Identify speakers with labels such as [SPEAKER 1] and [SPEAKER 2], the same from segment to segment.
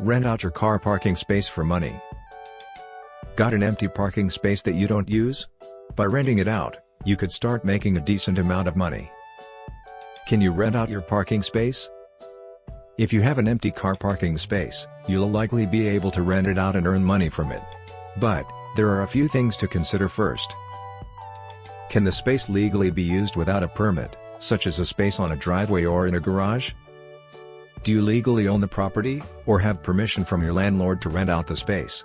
[SPEAKER 1] Rent out your car parking space for money. Got an empty parking space that you don't use? By renting it out, you could start making a decent amount of money. Can you rent out your parking space? If you have an empty car parking space, you'll likely be able to rent it out and earn money from it. But, there are a few things to consider first. Can the space legally be used without a permit, such as a space on a driveway or in a garage? Do you legally own the property, or have permission from your landlord to rent out the space?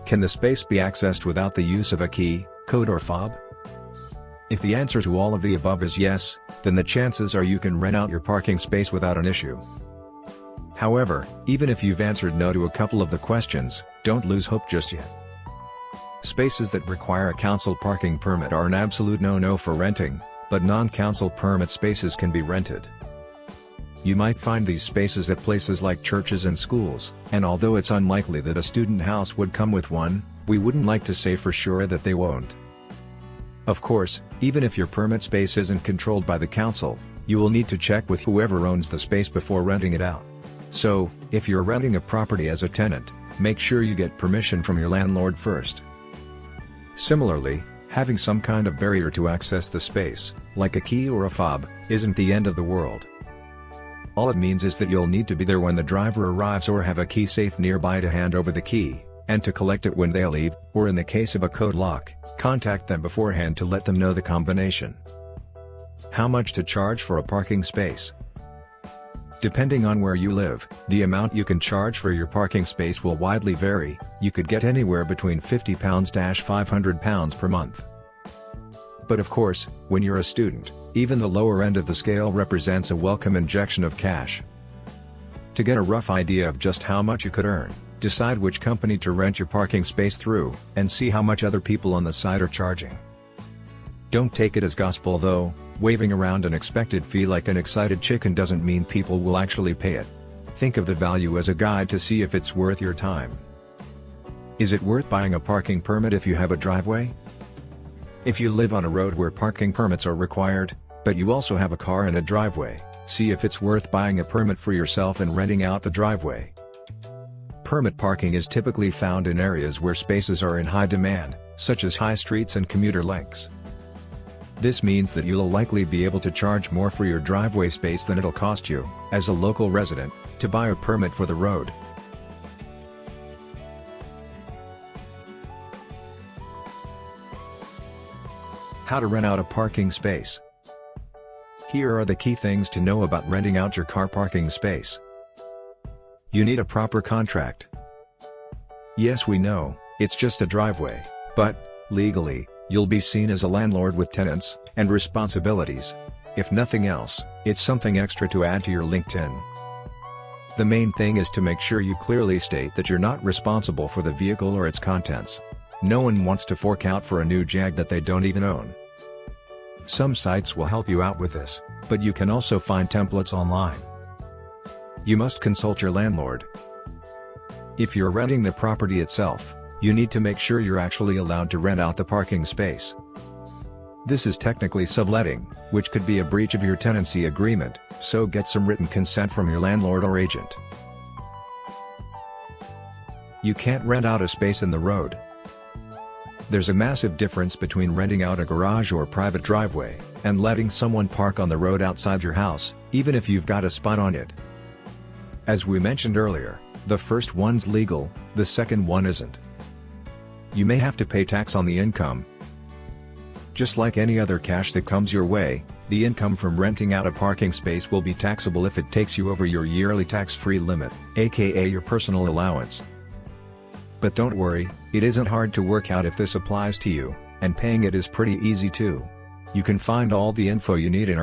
[SPEAKER 1] Can the space be accessed without the use of a key, code or fob? If the answer to all of the above is yes, then the chances are you can rent out your parking space without an issue. However, even if you've answered no to a couple of the questions, don't lose hope just yet. Spaces that require a council parking permit are an absolute no-no for renting, but non-council permit spaces can be rented. You might find these spaces at places like churches and schools, and although it's unlikely that a student house would come with one, we wouldn't like to say for sure that they won't. Of course, even if your permit space isn't controlled by the council, you will need to check with whoever owns the space before renting it out. So, if you're renting a property as a tenant, make sure you get permission from your landlord first. Similarly, having some kind of barrier to access the space, like a key or a fob, isn't the end of the world. All it means is that you'll need to be there when the driver arrives or have a key safe nearby to hand over the key, and to collect it when they leave, or in the case of a code lock, contact them beforehand to let them know the combination. How much to charge for a parking space? Depending on where you live, the amount you can charge for your parking space will widely vary. You could get anywhere between £50–500 per month. But of course, when you're a student, even the lower end of the scale represents a welcome injection of cash. To get a rough idea of just how much you could earn, decide which company to rent your parking space through, and see how much other people on the site are charging. Don't take it as gospel though. Waving around an expected fee like an excited chicken doesn't mean people will actually pay it. Think of the value as a guide to see if it's worth your time. Is it worth buying a parking permit if you have a driveway? If you live on a road where parking permits are required, but you also have a car and a driveway, see if it's worth buying a permit for yourself and renting out the driveway. Permit parking is typically found in areas where spaces are in high demand, such as high streets and commuter links. This means that you'll likely be able to charge more for your driveway space than it'll cost you, as a local resident, to buy a permit for the road. How to rent out a parking space. Here are the key things to know about renting out your car parking space. You need a proper contract. Yes, we know, it's just a driveway, but, legally, you'll be seen as a landlord with tenants and responsibilities. If nothing else, it's something extra to add to your LinkedIn. The main thing is to make sure you clearly state that you're not responsible for the vehicle or its contents. No one wants to fork out for a new Jag that they don't even own. Some sites will help you out with this, but you can also find templates online. You must consult your landlord. If you're renting the property itself, you need to make sure you're actually allowed to rent out the parking space. This is technically subletting, which could be a breach of your tenancy agreement, so get some written consent from your landlord or agent. You can't rent out a space in the road. There's a massive difference between renting out a garage or private driveway, and letting someone park on the road outside your house, even if you've got a spot on it. As we mentioned earlier, the first one's legal, the second one isn't. You may have to pay tax on the income. Just like any other cash that comes your way, the income from renting out a parking space will be taxable if it takes you over your yearly tax-free limit, aka your personal allowance. But don't worry, it isn't hard to work out if this applies to you, and paying it is pretty easy too. You can find all the info you need in our